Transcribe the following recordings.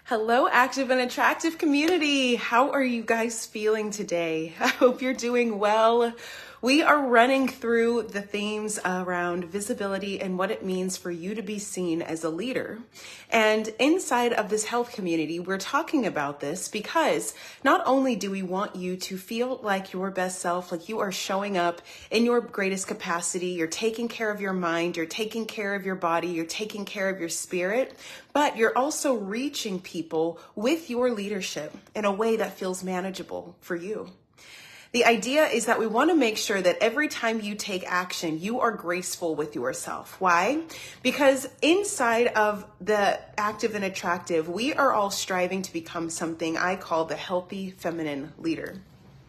Hello, active and attractive community. How are you guys feeling today? I hope you're doing well. We are running through the themes around visibility and what it means for you to be seen as a leader. And inside of this health community, we're talking about this because not only do we want you to feel like your best self, like you are showing up in your greatest capacity, you're taking care of your mind, you're taking care of your body, you're taking care of your spirit, but you're also reaching people with your leadership in a way that feels manageable for you. The idea is that we want to make sure that every time you take action, you are graceful with yourself. Why? Because inside of the active and attractive, we are all striving to become something I call the healthy feminine leader.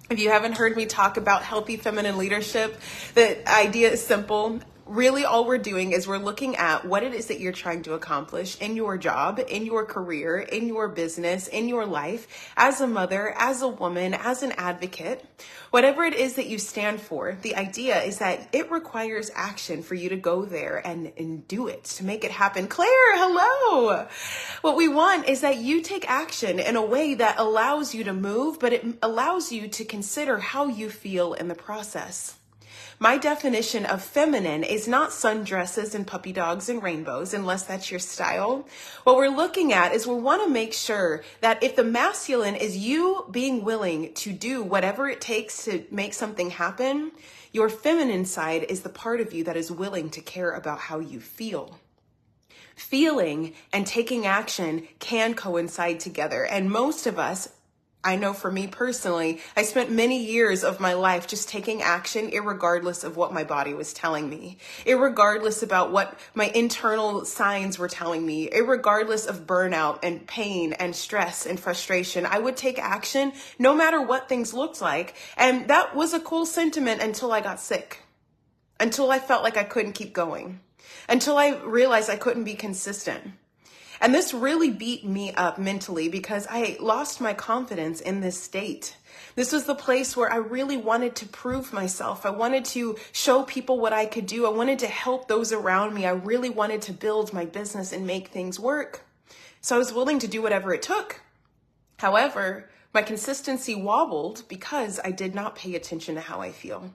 If you haven't heard me talk about healthy feminine leadership, the idea is simple. Really, all we're doing is we're looking at what it is that you're trying to accomplish in your job, in your career, in your business, in your life, as a mother, as a woman, as an advocate. Whatever it is that you stand for, the idea is that it requires action for you to go there and do it, to make it happen. Claire, hello. What we want is that you take action in a way that allows you to move, but it allows you to consider how you feel in the process. My definition of feminine is not sundresses and puppy dogs and rainbows, unless that's your style. What we're looking at is we want to make sure that if the masculine is you being willing to do whatever it takes to make something happen, your feminine side is the part of you that is willing to care about how you feel. Feeling and taking action can coincide together, and most of us, I know for me personally, I spent many years of my life just taking action irregardless of what my body was telling me, irregardless about what my internal signs were telling me, irregardless of burnout and pain and stress and frustration. I would take action no matter what things looked like. And that was a cool sentiment until I got sick, until I felt like I couldn't keep going, until I realized I couldn't be consistent. And this really beat me up mentally because I lost my confidence in this state. This was the place where I really wanted to prove myself. I wanted to show people what I could do. I wanted to help those around me. I really wanted to build my business and make things work. So I was willing to do whatever it took. However, my consistency wobbled because I did not pay attention to how I feel.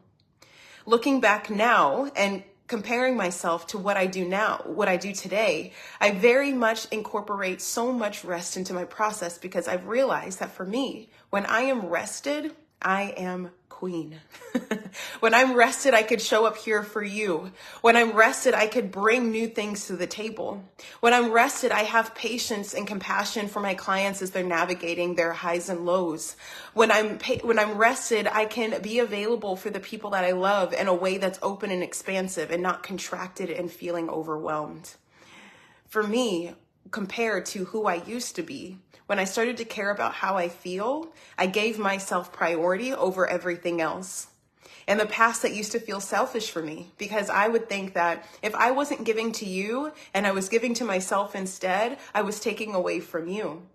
Looking back now and comparing myself to what I do now, what I do today, I very much incorporate so much rest into my process because I've realized that for me, when I am rested, I am queen. When I'm rested, I could show up here for you. When I'm rested, I could bring new things to the table. When I'm rested, I have patience and compassion for my clients as they're navigating their highs and lows. When I'm rested, I can be available for the people that I love in a way that's open and expansive and not contracted and feeling overwhelmed. For me, compared to who I used to be, when I started to care about how I feel, I gave myself priority over everything else. In the past, that used to feel selfish for me because I would think that if I wasn't giving to you and I was giving to myself instead, I was taking away from you.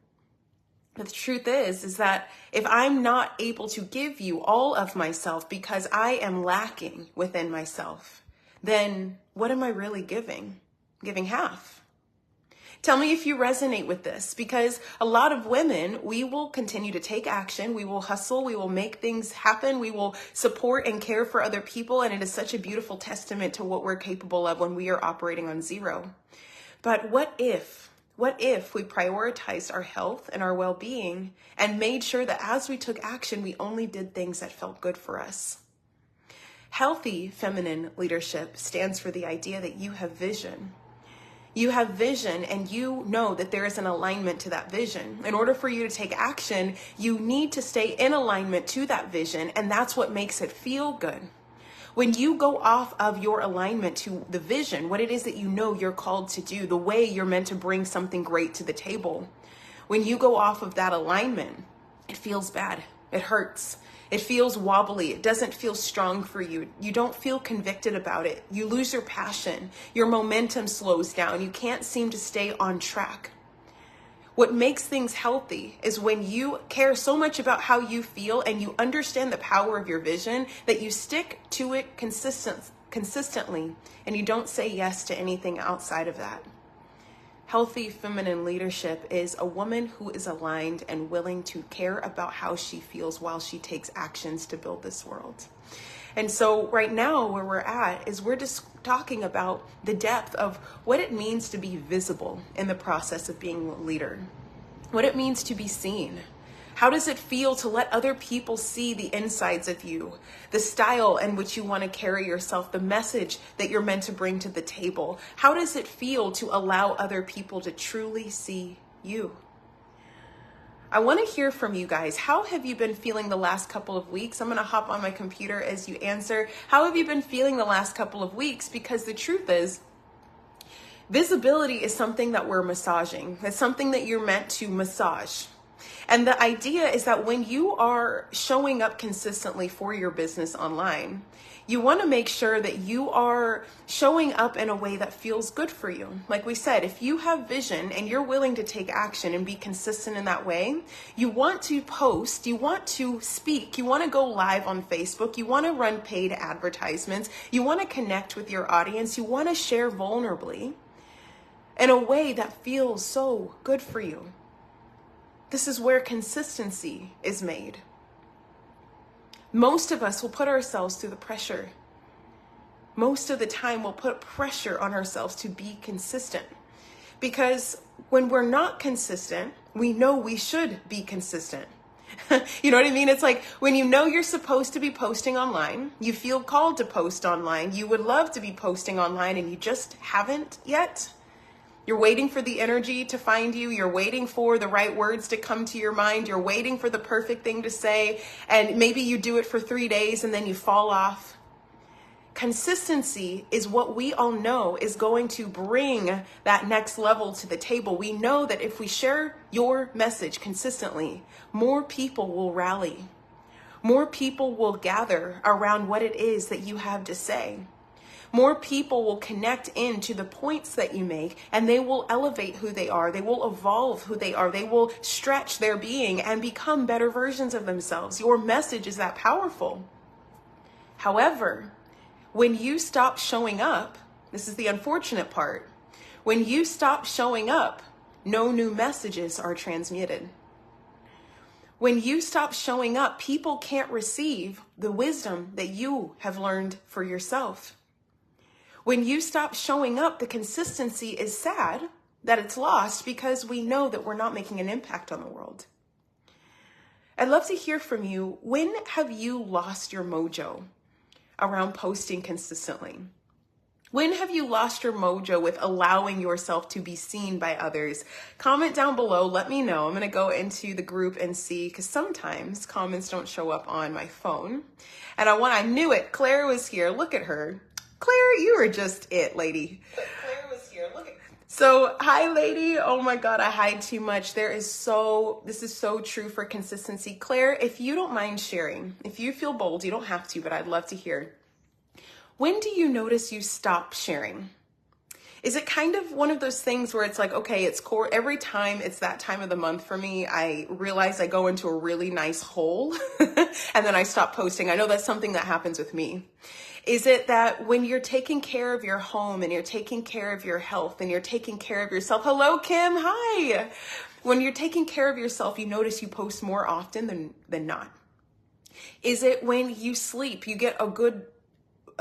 But the truth is that if I'm not able to give you all of myself because I am lacking within myself, then what am I really giving? Giving half. Tell me if you resonate with this, because a lot of women, we will continue to take action. We will hustle. We will make things happen. We will support and care for other people. And it is such a beautiful testament to what we're capable of when we are operating on zero. But what if we prioritized our health and our well-being and made sure that as we took action, we only did things that felt good for us? Healthy feminine leadership stands for the idea that you have vision. You have vision and you know that there is an alignment to that vision. In order for you to take action, you need to stay in alignment to that vision, and that's what makes it feel good. When you go off of your alignment to the vision, what it is that you know you're called to do, the way you're meant to bring something great to the table, when you go off of that alignment, it feels bad. It hurts. It feels wobbly. It doesn't feel strong for you. You don't feel convicted about it. You lose your passion. Your momentum slows down. You can't seem to stay on track. What makes things healthy is when you care so much about how you feel and you understand the power of your vision that you stick to it consistently and you don't say yes to anything outside of that. Healthy feminine leadership is a woman who is aligned and willing to care about how she feels while she takes actions to build this world. And so right now where we're at is we're just talking about the depth of what it means to be visible in the process of being a leader, what it means to be seen. How does it feel to let other people see the insides of you, the style in which you want to carry yourself, the message that you're meant to bring to the table? How does it feel to allow other people to truly see you? I want to hear from you guys. How have you been feeling the last couple of weeks? I'm going to hop on my computer as you answer. How have you been feeling the last couple of weeks? Because the truth is, visibility is something that we're massaging. It's something that you're meant to massage. And the idea is that when you are showing up consistently for your business online, you want to make sure that you are showing up in a way that feels good for you. Like we said, if you have vision and you're willing to take action and be consistent in that way, you want to post, you want to speak, you want to go live on Facebook, you want to run paid advertisements, you want to connect with your audience, you want to share vulnerably in a way that feels so good for you. This is where consistency is made. Most of us will put ourselves through the pressure. Most of the time we'll put pressure on ourselves to be consistent. Because when we're not consistent, we know we should be consistent. You know what I mean? It's like when you know you're supposed to be posting online, you feel called to post online, you would love to be posting online and you just haven't yet. You're waiting for the energy to find you. You're waiting for the right words to come to your mind. You're waiting for the perfect thing to say. And maybe you do it for 3 days and then you fall off. Consistency is what we all know is going to bring that next level to the table. We know that if we share your message consistently, more people will rally. More people will gather around what it is that you have to say. More people will connect into the points that you make, and they will elevate who they are. They will evolve who they are. They will stretch their being and become better versions of themselves. Your message is that powerful. However, when you stop showing up, this is the unfortunate part. When you stop showing up, no new messages are transmitted. When you stop showing up, people can't receive the wisdom that you have learned for yourself. When you stop showing up, the consistency is sad that it's lost because we know that we're not making an impact on the world. I'd love to hear from you. When have you lost your mojo around posting consistently? When have you lost your mojo with allowing yourself to be seen by others? Comment down below. Let me know. I'm going to go into the group and see, because sometimes comments don't show up on my phone. And I knew it. Claire was here. Look at her. Claire, you are just it, lady. Claire was here. Look at. So, hi, lady. Oh my God, I hide too much. This is so true for consistency. Claire, if you don't mind sharing, if you feel bold, you don't have to, but I'd love to hear. When do you notice you stop sharing? Is it kind of one of those things where it's like, okay, it's core. Every time it's that time of the month for me, I realize I go into a really nice hole and then I stop posting. I know that's something that happens with me. Is it that when you're taking care of your home and you're taking care of your health and you're taking care of yourself? Hello, Kim. Hi. When you're taking care of yourself, you notice you post more often than not. Is it when you sleep, you get a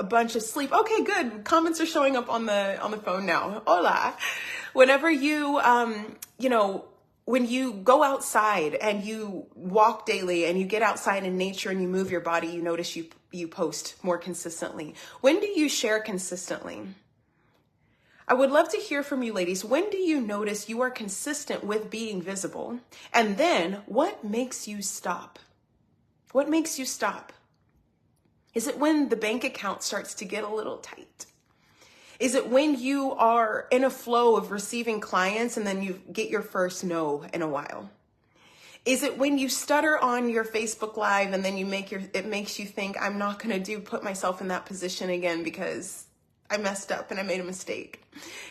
bunch of sleep? Okay, good. Comments are showing up on the phone now. Hola. Whenever you, when you go outside and you walk daily and you get outside in nature and you move your body, you notice you post more consistently. When do you share consistently? I would love to hear from you, ladies. When do you notice you are consistent with being visible? And then what makes you stop? What makes you stop? Is it when the bank account starts to get a little tight? Is it when you are in a flow of receiving clients and then you get your first no in a while? Is it when you stutter on your Facebook Live and then it makes you think, I'm not going to put myself in that position again because I messed up and I made a mistake?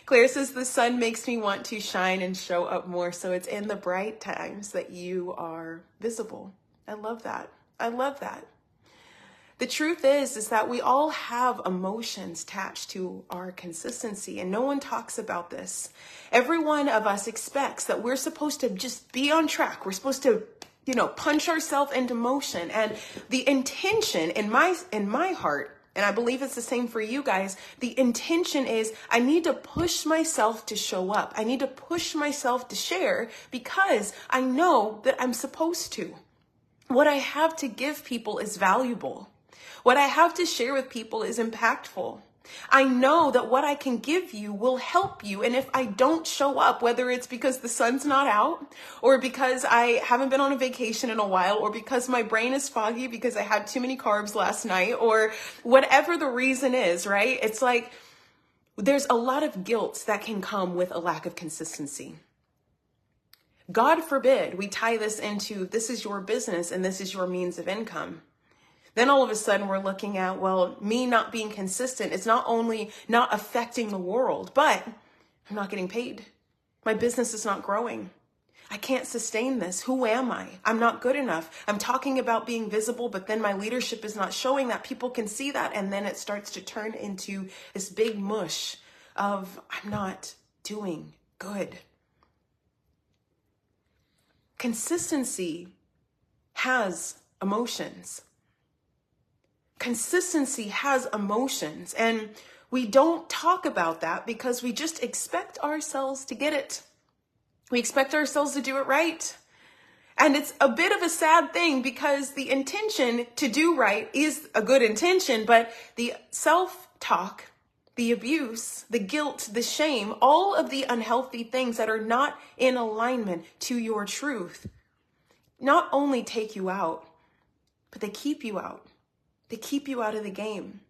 Claire says, the sun makes me want to shine and show up more. So it's in the bright times that you are visible. I love that. I love that. The truth is that we all have emotions attached to our consistency, and no one talks about this. Every one of us expects that we're supposed to just be on track. We're supposed to, punch ourselves into motion. And the intention in my heart, and I believe it's the same for you guys, the intention is I need to push myself to show up. I need to push myself to share because I know that I'm supposed to. What I have to give people is valuable. What I have to share with people is impactful. I know that what I can give you will help you. And if I don't show up, whether it's because the sun's not out, or because I haven't been on a vacation in a while, or because my brain is foggy because I had too many carbs last night, or whatever the reason is, right? It's like there's a lot of guilt that can come with a lack of consistency. God forbid we tie this into this is your business and this is your means of income. Then all of a sudden we're looking at, well, me not being consistent, it's not only not affecting the world, but I'm not getting paid. My business is not growing. I can't sustain this. Who am I? I'm not good enough. I'm talking about being visible, but then my leadership is not showing that. People can see that. And then it starts to turn into this big mush of I'm not doing good. Consistency has emotions. Consistency has emotions, and we don't talk about that because we just expect ourselves to get it. We expect ourselves to do it right. And it's a bit of a sad thing because the intention to do right is a good intention, but the self-talk, the abuse, the guilt, the shame, all of the unhealthy things that are not in alignment to your truth, not only take you out, but they keep you out. They keep you out of the game.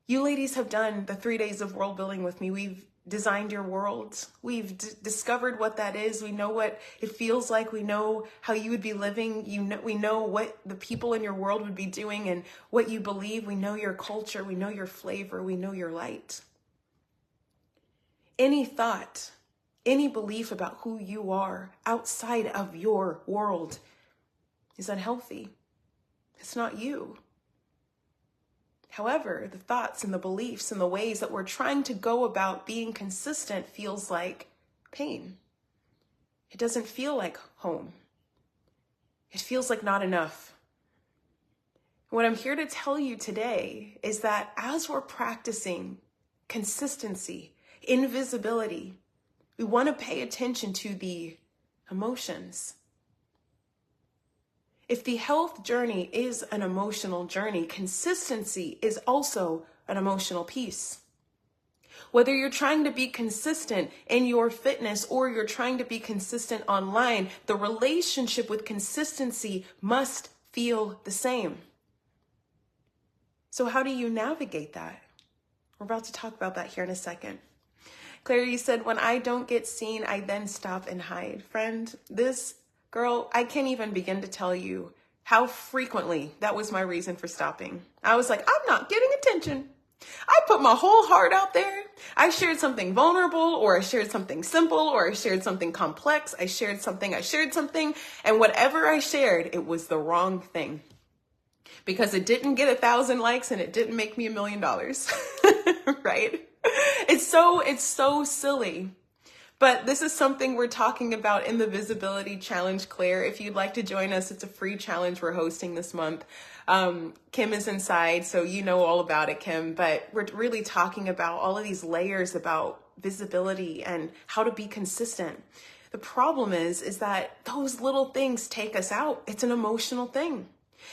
You ladies have done the 3 days of world building with me. We've designed your world. We've discovered what that is. We know what it feels like. We know how you would be living. We know what the people in your world would be doing and what you believe. We know your culture. We know your flavor. We know your light. Any thought, any belief about who you are outside of your world is unhealthy. It's not you. However, the thoughts and the beliefs and the ways that we're trying to go about being consistent feels like pain. It doesn't feel like home. It feels like not enough. What I'm here to tell you today is that as we're practicing consistency, invisibility, we want to pay attention to the emotions. If the health journey is an emotional journey, consistency is also an emotional piece. Whether you're trying to be consistent in your fitness or you're trying to be consistent online, the relationship with consistency must feel the same. So how do you navigate that? We're about to talk about that here in a second. Claire, you said, when I don't get seen, I then stop and hide. Friend, girl, I can't even begin to tell you how frequently that was my reason for stopping. I was like, I'm not getting attention. I put my whole heart out there. I shared something vulnerable, or I shared something simple, or I shared something complex. I shared something, and whatever I shared, it was the wrong thing. Because it didn't get 1,000 likes and it didn't make me $1 million, right? It's so silly. But this is something we're talking about in the Visibility Challenge, Claire. If you'd like to join us, it's a free challenge we're hosting this month. Kim is inside, so you know all about it, Kim. But we're really talking about all of these layers about visibility and how to be consistent. The problem is that those little things take us out. It's an emotional thing.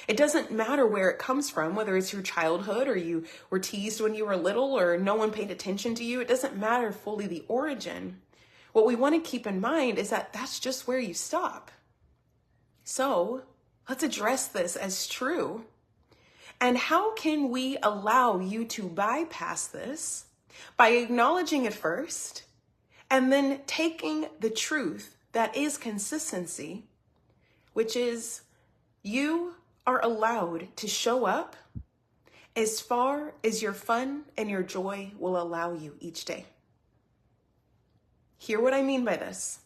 It doesn't matter where it comes from, whether it's your childhood or you were teased when you were little or no one paid attention to you. It doesn't matter fully the origin. What we want to keep in mind is that that's just where you stop. So let's address this as true. And how can we allow you to bypass this? By acknowledging it first, and then taking the truth that is consistency, which is you are allowed to show up as far as your fun and your joy will allow you each day. Hear what I mean by this.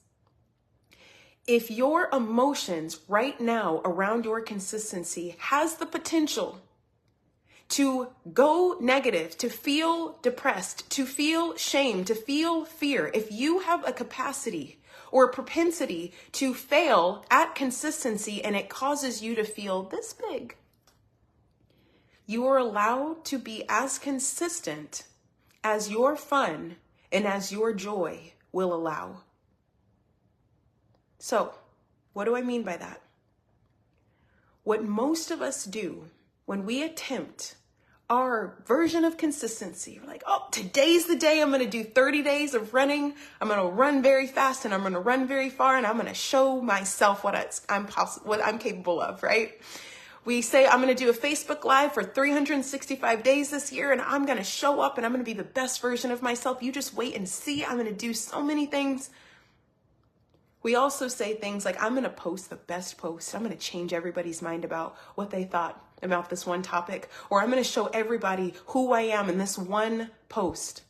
If your emotions right now around your consistency has the potential to go negative, to feel depressed, to feel shame, to feel fear, if you have a capacity or a propensity to fail at consistency and it causes you to feel this big, you are allowed to be as consistent as your fun and as your joy will allow. So, what do I mean by that? What most of us do when we attempt our version of consistency, we're like, oh, today's the day I'm going to do 30 days of running. I'm going to run very fast and I'm going to run very far and I'm going to show myself what I'm capable of, right? We say, I'm going to do a Facebook Live for 365 days this year and I'm going to show up and I'm going to be the best version of myself. You just wait and see. I'm going to do so many things. We also say things like, I'm going to post the best post. I'm going to change everybody's mind about what they thought about this one topic, or I'm going to show everybody who I am in this one post.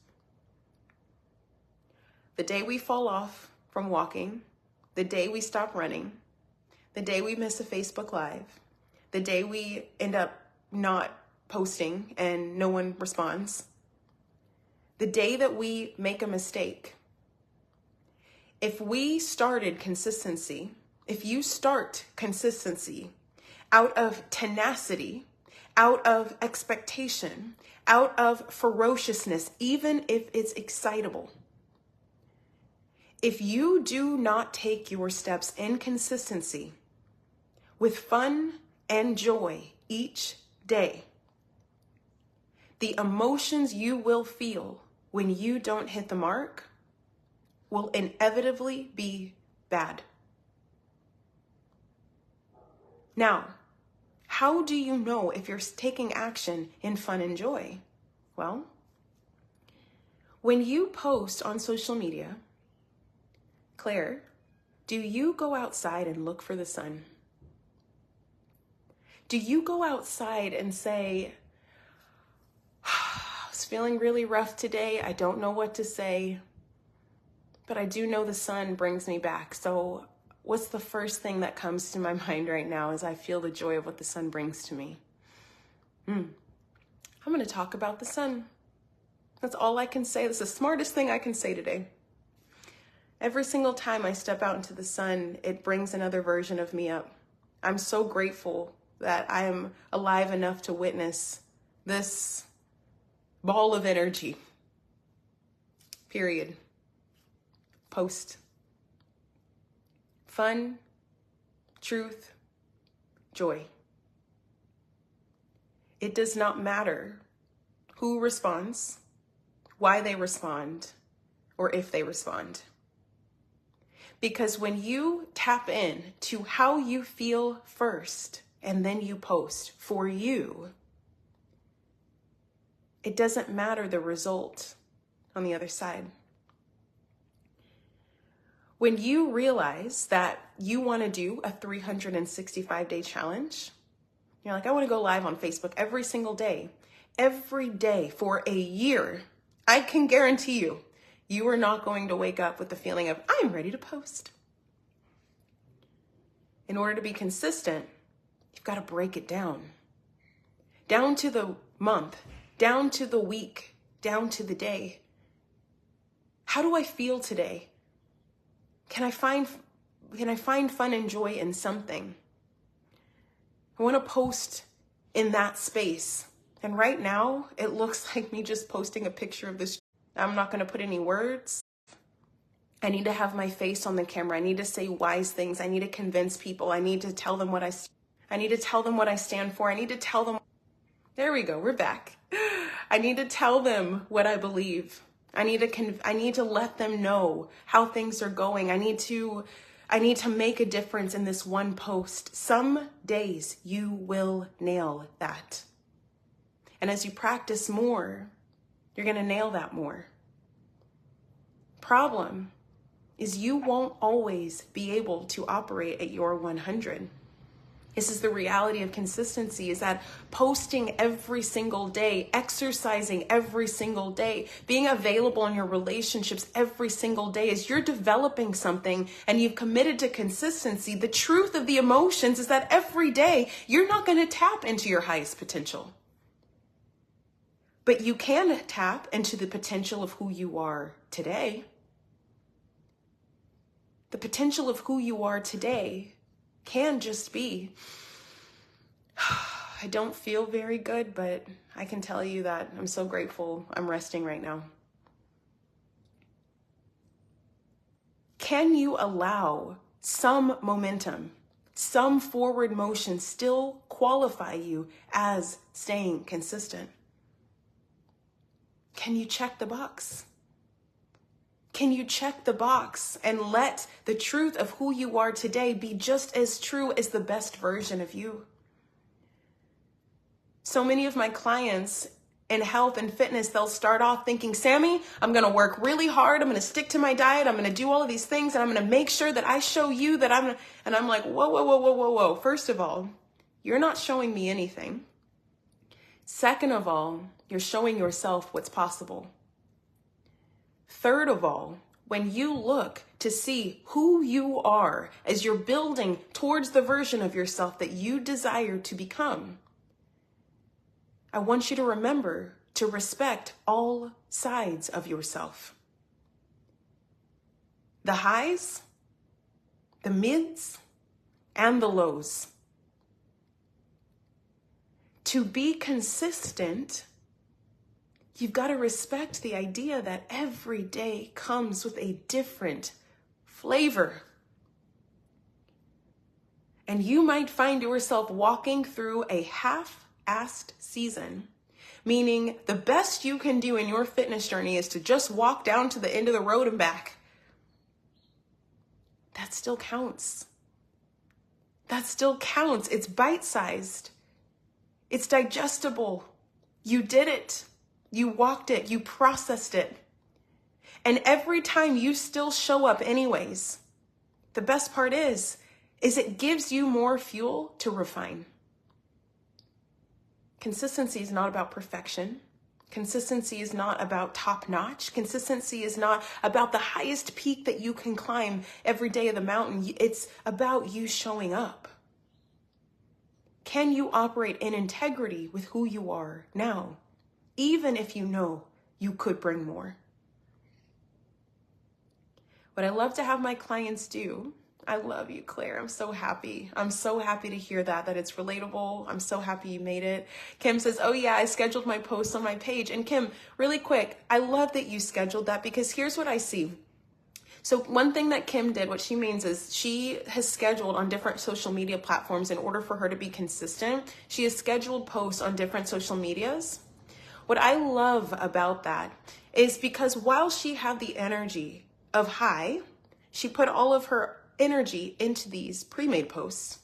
The day we fall off from walking, the day we stop running, the day we miss a Facebook Live, the day we end up not posting and no one responds, the day that we make a mistake, if we started consistency, if you start consistency out of tenacity, out of expectation, out of ferociousness, even if it's excitable, if you do not take your steps in consistency with fun and joy each day, the emotions you will feel when you don't hit the mark will inevitably be bad. Now, how do you know if you're taking action in fun and joy? Well, when you post on social media, Claire, do you go outside and look for the sun? Do you go outside and say, I was feeling really rough today, I don't know what to say, but I do know the sun brings me back. So what's the first thing that comes to my mind right now as I feel the joy of what the sun brings to me? I'm going to talk about the sun. That's all I can say. That's the smartest thing I can say today. Every single time I step out into the sun, it brings another version of me up. I'm so grateful that I am alive enough to witness this ball of energy. Period. Post. Fun, truth, joy. It does not matter who responds, why they respond, or if they respond. Because when you tap in to how you feel first, and then you post for you, it doesn't matter the result on the other side. When you realize that you want to do a 365-day challenge, you're like, I want to go live on Facebook every single day, every day for a year, I can guarantee you, you are not going to wake up with the feeling of, I'm ready to post. In order to be consistent, you've got to break it down to the month, down to the week, down to the day. How do I feel today? Can I find fun and joy in something? I want to post in that space. And right now, it looks like me just posting a picture of this. I'm not going to put any words. I need to have my face on the camera. I need to say wise things. I need to convince people. I need to tell them what I need to tell them what I stand for. I need to tell them. There we go. We're back. I need to tell them what I believe. I need to let them know how things are going. I need to make a difference in this one post. Some days you will nail that. And as you practice more, you're going to nail that more. Problem is you won't always be able to operate at your 100. This is the reality of consistency, is that posting every single day, exercising every single day, being available in your relationships every single day, as you're developing something and you've committed to consistency. The truth of the emotions is that every day you're not going to tap into your highest potential. But you can tap into the potential of who you are today. The potential of who you are today can just be, I don't feel very good, but I can tell you that I'm so grateful I'm resting right now. Can you allow some momentum, some forward motion still qualify you as staying consistent? Can you check the box? Can you check the box and let the truth of who you are today be just as true as the best version of you? So many of my clients in health and fitness, they'll start off thinking, Sammy, I'm going to work really hard. I'm going to stick to my diet. I'm going to do all of these things, and I'm going to make sure that I show you that and I'm like, whoa. First of all, you're not showing me anything. Second of all, you're showing yourself what's possible. Third of all, when you look to see who you are as you're building towards the version of yourself that you desire to become, I want you to remember to respect all sides of yourself. The highs, the mids, and the lows. To be consistent, you've got to respect the idea that every day comes with a different flavor. And you might find yourself walking through a half-assed season, meaning the best you can do in your fitness journey is to just walk down to the end of the road and back. That still counts. That still counts. It's bite-sized. It's digestible. You did it. You walked it. You processed it. And every time you still show up anyways, the best part is it gives you more fuel to refine. Consistency is not about perfection. Consistency is not about top notch. Consistency is not about the highest peak that you can climb every day of the mountain. It's about you showing up. Can you operate in integrity with who you are now, even if you know you could bring more? What I love to have my clients do, I love you, Claire. I'm so happy. I'm so happy to hear that it's relatable. I'm so happy you made it. Kim says, oh yeah, I scheduled my post on my page. And Kim, really quick, I love that you scheduled that, because here's what I see. So one thing that Kim did, what she means is she has scheduled on different social media platforms in order for her to be consistent. She has scheduled posts on different social medias. What I love about that is because while she had the energy of high, she put all of her energy into these pre-made posts.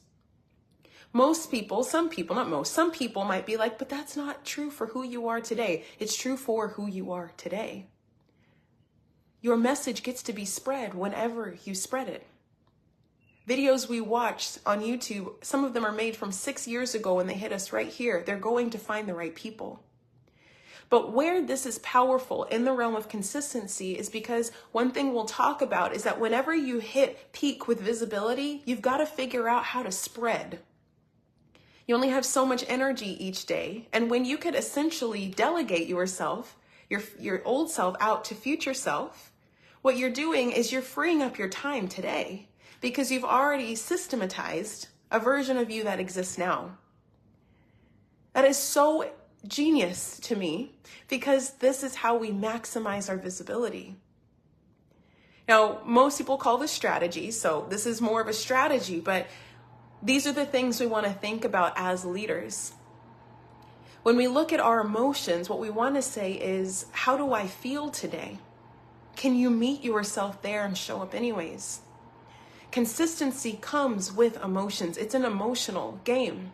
Most people, some people, not most, some people might be like, but that's not true for who you are today. It's true for who you are today. Your message gets to be spread whenever you spread it. Videos we watch on YouTube, some of them are made from 6 years ago and they hit us right here. They're going to find the right people. But where this is powerful in the realm of consistency is because one thing we'll talk about is that whenever you hit peak with visibility, you've got to figure out how to spread. You only have so much energy each day. And when you could essentially delegate yourself, your old self out to future self, what you're doing is you're freeing up your time today because you've already systematized a version of you that exists now. That is so genius to me, because this is how we maximize our visibility. Now, most people call this strategy, so this is more of a strategy, but these are the things we want to think about as leaders. When we look at our emotions, what we want to say is, how do I feel today? Can you meet yourself there and show up anyways? Consistency comes with emotions. It's an emotional game.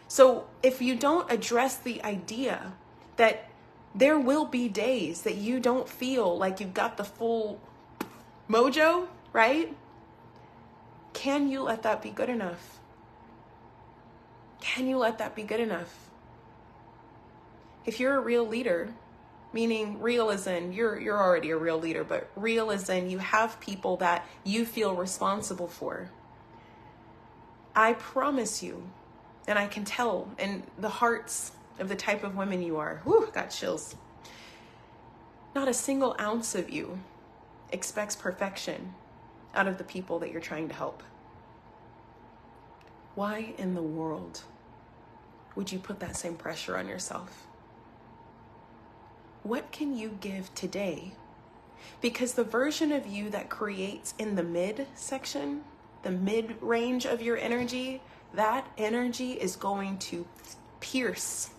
So if you don't address the idea that there will be days that you don't feel like you've got the full mojo, right? Can you let that be good enough? Can you let that be good enough? If you're a real leader, meaning real as in you're already a real leader, but real as in you have people that you feel responsible for, I promise you, and I can tell in the hearts of the type of women you are, whew, got chills. Not a single ounce of you expects perfection out of the people that you're trying to help. Why in the world would you put that same pressure on yourself? What can you give today? Because the version of you that creates in the mid section, the mid range of your energy, that energy is going to pierce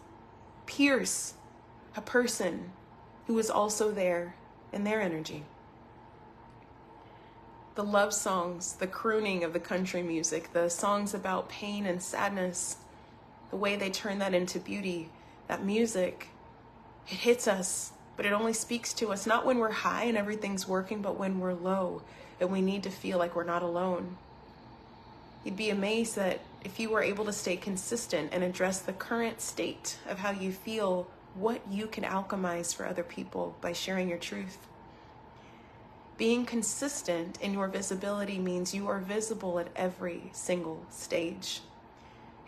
a person who is also there in their energy. The love songs, the crooning of the country music, the songs about pain and sadness, the way they turn that into beauty, that music, it hits us, but it only speaks to us not when we're high and everything's working, but when we're low and we need to feel like we're not alone. You'd be amazed that if you were able to stay consistent and address the current state of how you feel, what you can alchemize for other people by sharing your truth. Being consistent in your visibility means you are visible at every single stage.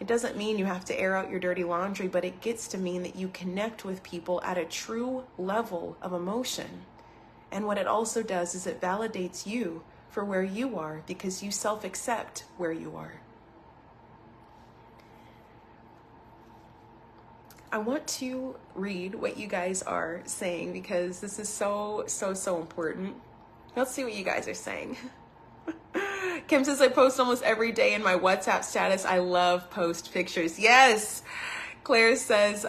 It doesn't mean you have to air out your dirty laundry, but it gets to mean that you connect with people at a true level of emotion. And what it also does is it validates you for where you are because you self-accept where you are. I want to read what you guys are saying because this is so important. Let's see what you guys are saying. Kim says, I post almost every day in my WhatsApp status. I love post pictures. Yes. Claire says,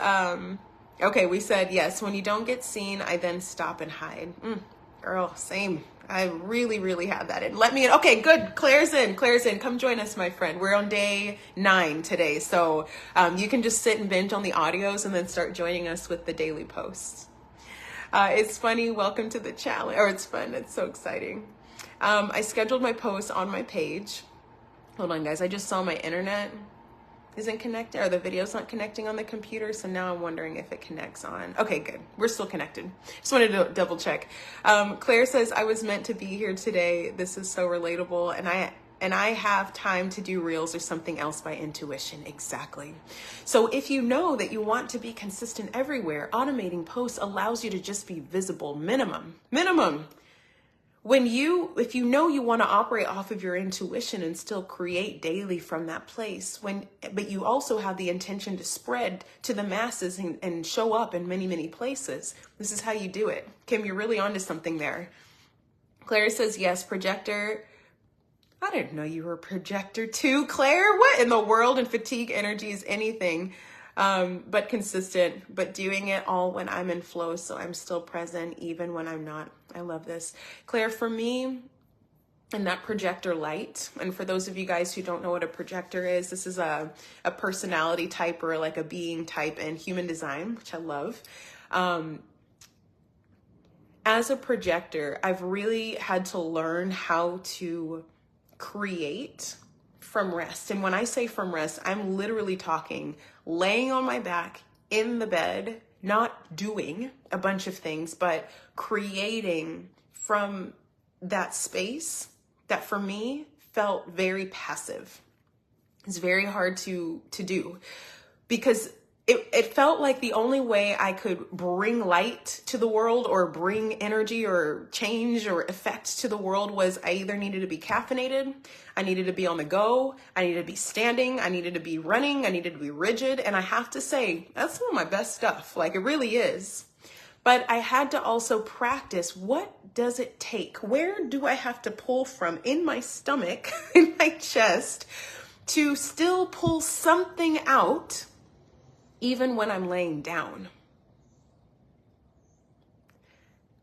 okay, we said yes. When you don't get seen, I then stop and hide. Girl, same. I really had that in. Let me in. Okay, good. Claire's in. Come join us, my friend. We're on day 9 today. So you can just sit and binge on the audios and then start joining us with the daily posts. It's funny. Welcome to the challenge. Or it's fun. It's so exciting. I scheduled my post on my page. Hold on, guys. I just saw my internet isn't connecting, or the video's not connecting on the computer. So now I'm wondering if it connects on. Okay, good. We're still connected. Just wanted to double check. Claire says, I was meant to be here today. This is so relatable. And I have time to do reels or something else by intuition. Exactly. So if you know that you want to be consistent everywhere, automating posts allows you to just be visible minimum. If you know you want to operate off of your intuition and still create daily from that place, but you also have the intention to spread to the masses and show up in many places, this is how you do it. Kim, you're really onto something there. Claire says, yes, projector. I didn't know you were a projector too, Claire. What in the world? And fatigue energy is anything but consistent, but doing it all when I'm in flow, so I'm still present even when I'm not. I love this. Claire, for me, and that projector light, and for those of you guys who don't know what a projector is, this is a personality type or like a being type in human design, which I love. As a projector, I've really had to learn how to create from rest. And when I say from rest, I'm literally talking laying on my back in the bed, not doing a bunch of things, but creating from that space that for me felt very passive. It's very hard to do because it felt like the only way I could bring light to the world or bring energy or change or effect to the world was I either needed to be caffeinated, I needed to be on the go, I needed to be standing, I needed to be running, I needed to be rigid. And I have to say, that's some of my best stuff. Like it really is. But I had to also practice, what does it take? Where do I have to pull from in my stomach, in my chest, to still pull something out even when I'm laying down?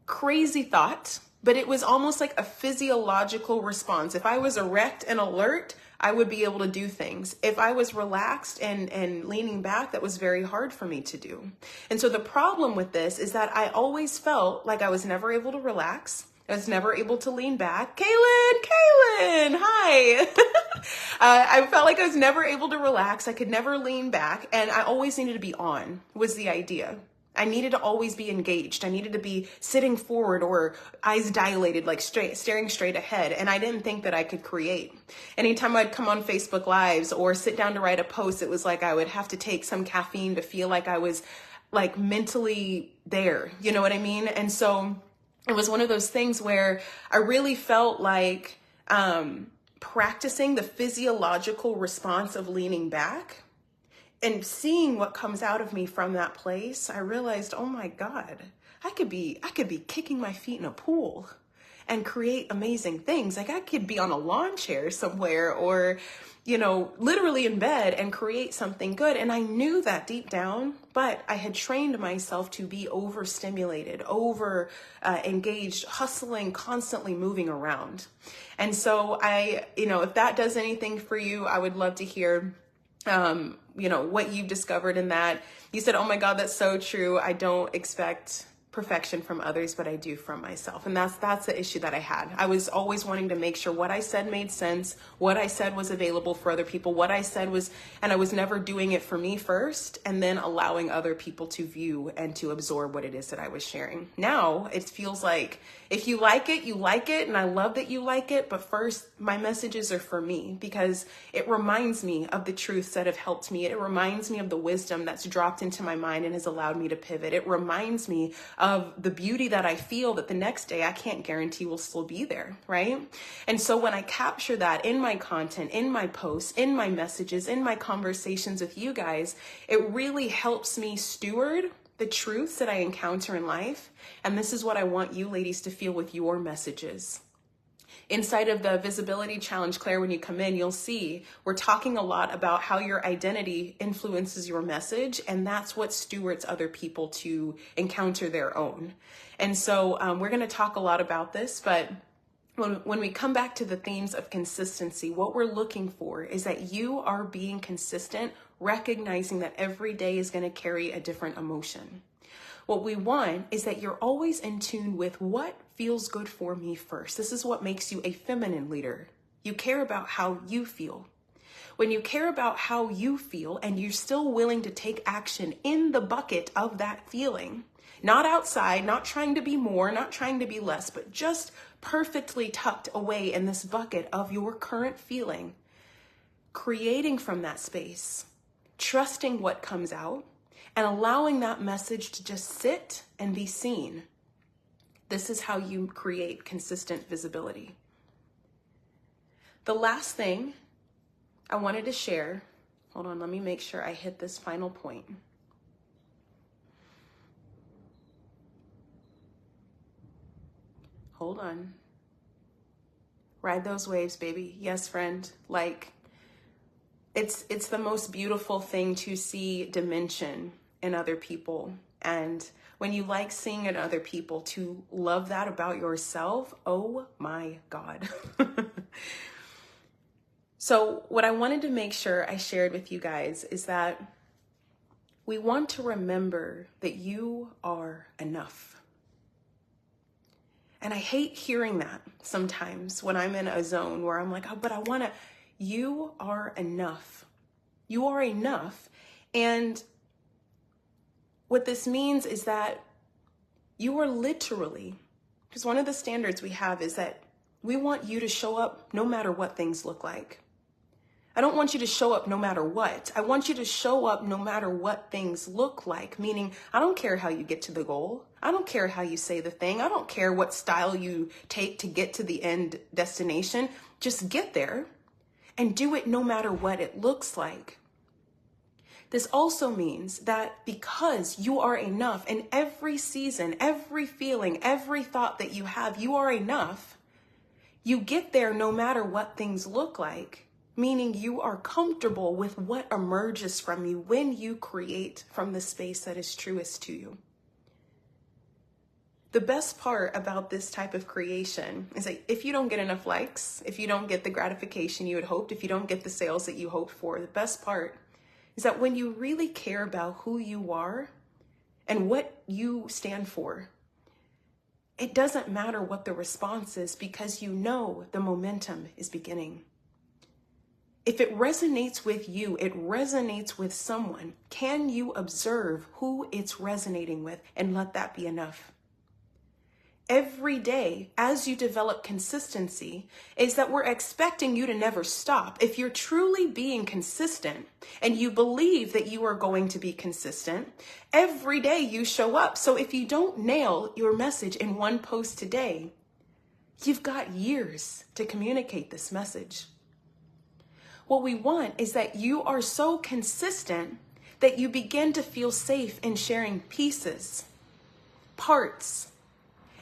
Crazy thought, but it was almost like a physiological response. If I was erect and alert, I would be able to do things. If I was relaxed and leaning back, that was very hard for me to do. And so the problem with this is that I always felt like I was never able to relax. I was never able to lean back. Kaylin, hi. I felt like I was never able to relax. I could never lean back, and I always needed to be on, was the idea. I needed to always be engaged. I needed to be sitting forward or eyes dilated, like staring straight ahead. And I didn't think that I could create. Anytime I'd come on Facebook Lives or sit down to write a post, it was like I would have to take some caffeine to feel like I was like mentally there. You know what I mean? And so it was one of those things where I really felt like practicing the physiological response of leaning back and seeing what comes out of me from that place. I realized, oh my God, I could be kicking my feet in a pool and create amazing things. Like I could be on a lawn chair somewhere or, you know, literally in bed and create something good. And I knew that deep down, but I had trained myself to be overstimulated, engaged, hustling, constantly moving around. And so if that does anything for you, I would love to hear what you've discovered in that. You said, oh my God, that's so true. I don't expect perfection from others, but I do from myself. And that's the issue that I had. I was always wanting to make sure what I said made sense, what I said was available for other people, what I said was, and I was never doing it for me first, and then allowing other people to view and to absorb what it is that I was sharing. Now it feels like if you like it, you like it. And I love that you like it. But first, my messages are for me because it reminds me of the truths that have helped me. It reminds me of the wisdom that's dropped into my mind and has allowed me to pivot. It reminds me of the beauty that I feel that the next day I can't guarantee will still be there, right? And so when I capture that in my content, in my posts, in my messages, in my conversations with you guys, it really helps me steward the truths that I encounter in life. And this is what I want you ladies to feel with your messages. Inside of the Visibility Challenge, Claire, when you come in, you'll see we're talking a lot about how your identity influences your message, and that's what stewards other people to encounter their own. And so we're going to talk a lot about this, but when we come back to the themes of consistency, what we're looking for is that you are being consistent, recognizing that every day is going to carry a different emotion. What we want is that you're always in tune with what feels good for me first. This is what makes you a feminine leader. You care about how you feel. When you care about how you feel and you're still willing to take action in the bucket of that feeling, not outside, not trying to be more, not trying to be less, but just perfectly tucked away in this bucket of your current feeling, creating from that space, trusting what comes out, and allowing that message to just sit and be seen. This is how you create consistent visibility. The last thing I wanted to share, hold on, let me make sure I hit this final point. Hold on. Ride those waves, baby. Yes, friend. Like, it's the most beautiful thing to see dimension in other people. And when you like seeing in other people, to love that about yourself, oh my God. So what I wanted to make sure I shared with you guys is that we want to remember that you are enough. And I hate hearing that sometimes when I'm in a zone where I'm like, oh, but you are enough. You are enough. And what this means is that you are literally, because one of the standards we have is that we want you to show up no matter what things look like. I don't want you to show up no matter what. I want you to show up no matter what things look like, meaning I don't care how you get to the goal. I don't care how you say the thing. I don't care what style you take to get to the end destination. Just get there and do it no matter what it looks like. This also means that because you are enough in every season, every feeling, every thought that you have, you are enough. You get there no matter what things look like. Meaning you are comfortable with what emerges from you when you create from the space that is truest to you. The best part about this type of creation is that if you don't get enough likes, if you don't get the gratification you had hoped, if you don't get the sales that you hoped for, the best part is that when you really care about who you are and what you stand for, it doesn't matter what the response is because you know the momentum is beginning. If it resonates with you, it resonates with someone. Can you observe who it's resonating with and let that be enough? Every day, as you develop consistency, is that we're expecting you to never stop. If you're truly being consistent and you believe that you are going to be consistent, every day you show up. So if you don't nail your message in one post today, you've got years to communicate this message. What we want is that you are so consistent that you begin to feel safe in sharing pieces, parts,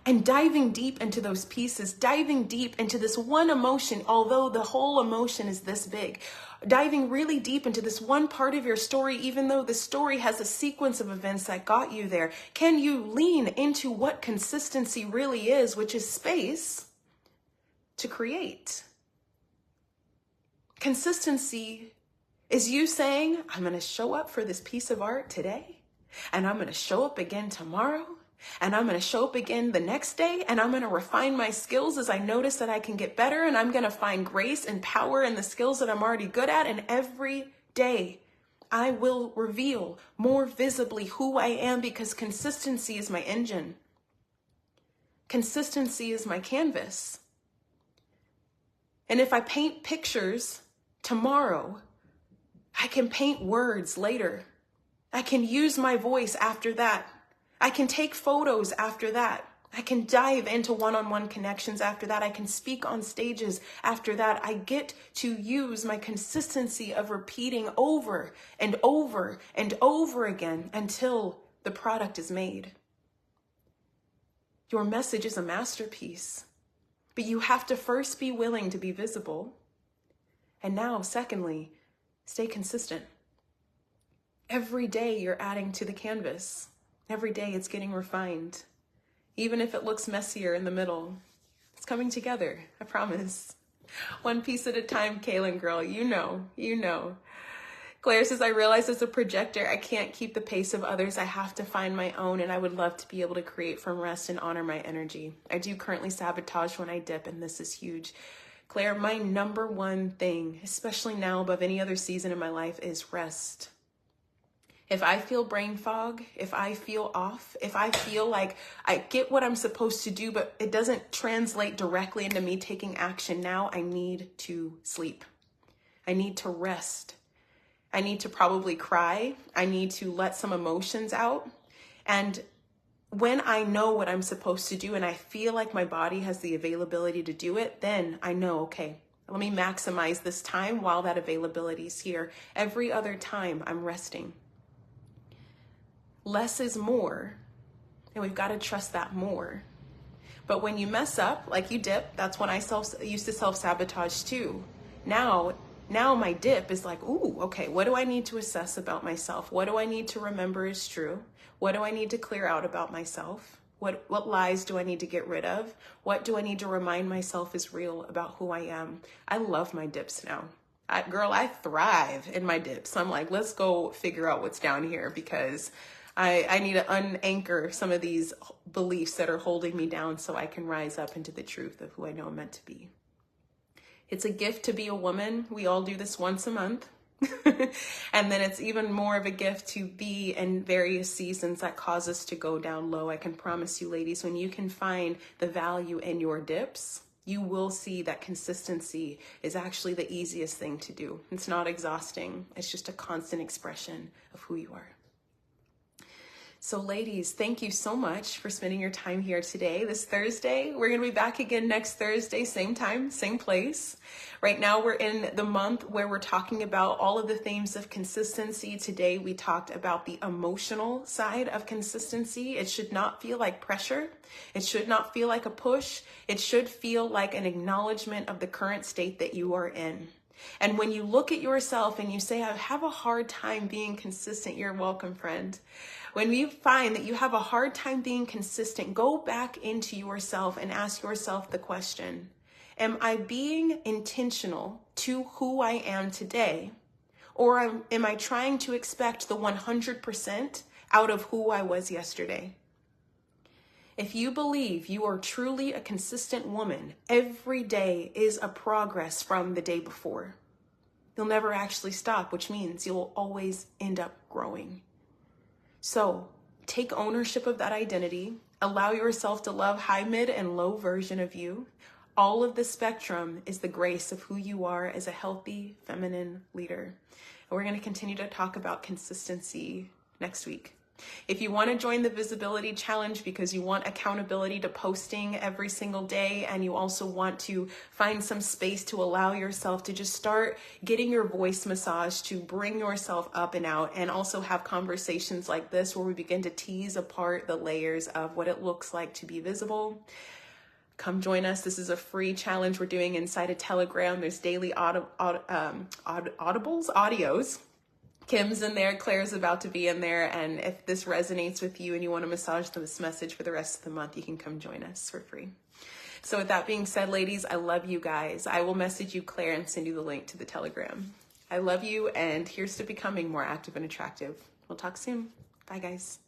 and diving deep into those pieces, diving deep into this one emotion, although the whole emotion is this big, diving really deep into this one part of your story, even though the story has a sequence of events that got you there. Can you lean into what consistency really is, which is space to create? Consistency is you saying, I'm going to show up for this piece of art today, and I'm going to show up again tomorrow, and I'm going to show up again the next day, and I'm going to refine my skills as I notice that I can get better, and I'm going to find grace and power in the skills that I'm already good at, and every day I will reveal more visibly who I am, because consistency is my engine. Consistency is my canvas. And if I paint pictures tomorrow, I can paint words later. I can use my voice after that. I can take photos after that. I can dive into one-on-one connections after that. I can speak on stages after that. I get to use my consistency of repeating over and over and over again until the product is made. Your message is a masterpiece, but you have to first be willing to be visible. And now, secondly, stay consistent. Every day you're adding to the canvas. Every day it's getting refined. Even if it looks messier in the middle, it's coming together, I promise. One piece at a time, Kaylin girl, you know. Claire says, I realize as a projector, I can't keep the pace of others. I have to find my own, and I would love to be able to create from rest and honor my energy. I do currently sabotage when I dip, and this is huge. Claire, my number one thing, especially now above any other season in my life, is rest. If I feel brain fog, if I feel off, if I feel like I get what I'm supposed to do, but it doesn't translate directly into me taking action now, I need to sleep. I need to rest. I need to probably cry. I need to let some emotions out. And when I know what I'm supposed to do and I feel like my body has the availability to do it, then I know, okay, let me maximize this time while that availability is here. Every other time I'm resting. Less is more, and we've got to trust that more. But when you mess up, like you dip, that's when I used to self-sabotage too. Now my dip is like, ooh, okay, what do I need to assess about myself? What do I need to remember is true? What do I need to clear out about myself? What lies do I need to get rid of? What do I need to remind myself is real about who I am? I love my dips now. I thrive in my dips. I'm like, let's go figure out what's down here, because I need to unanchor some of these beliefs that are holding me down so I can rise up into the truth of who I know I'm meant to be. It's a gift to be a woman. We all do this once a month. And then it's even more of a gift to be in various seasons that cause us to go down low. I can promise you, ladies, when you can find the value in your dips, you will see that consistency is actually the easiest thing to do. It's not exhausting. It's just a constant expression of who you are. So ladies, thank you so much for spending your time here today. This Thursday, we're going to be back again next Thursday, same time, same place. Right now, we're in the month where we're talking about all of the themes of consistency. Today, we talked about the emotional side of consistency. It should not feel like pressure. It should not feel like a push. It should feel like an acknowledgement of the current state that you are in. And when you look at yourself and you say, I have a hard time being consistent, you're welcome, friend. When you find that you have a hard time being consistent, go back into yourself and ask yourself the question, am I being intentional to who I am today? Or am I trying to expect the 100% out of who I was yesterday? If you believe you are truly a consistent woman, every day is a progress from the day before. You'll never actually stop, which means you'll always end up growing. So take ownership of that identity. Allow yourself to love high, mid, and low version of you. All of the spectrum is the grace of who you are as a healthy, feminine leader. And we're going to continue to talk about consistency next week. If you want to join the Visibility Challenge because you want accountability to posting every single day, and you also want to find some space to allow yourself to just start getting your voice massaged, to bring yourself up and out, and also have conversations like this where we begin to tease apart the layers of what it looks like to be visible, come join us. This is a free challenge we're doing inside a Telegram. There's daily audios. Kim's in there, Claire's about to be in there, and if this resonates with you and you want to massage this message for the rest of the month, you can come join us for free. So with that being said, ladies, I love you guys. I will message you, Claire, and send you the link to the Telegram. I love you, and here's to becoming more active and attractive. We'll talk soon. Bye, guys.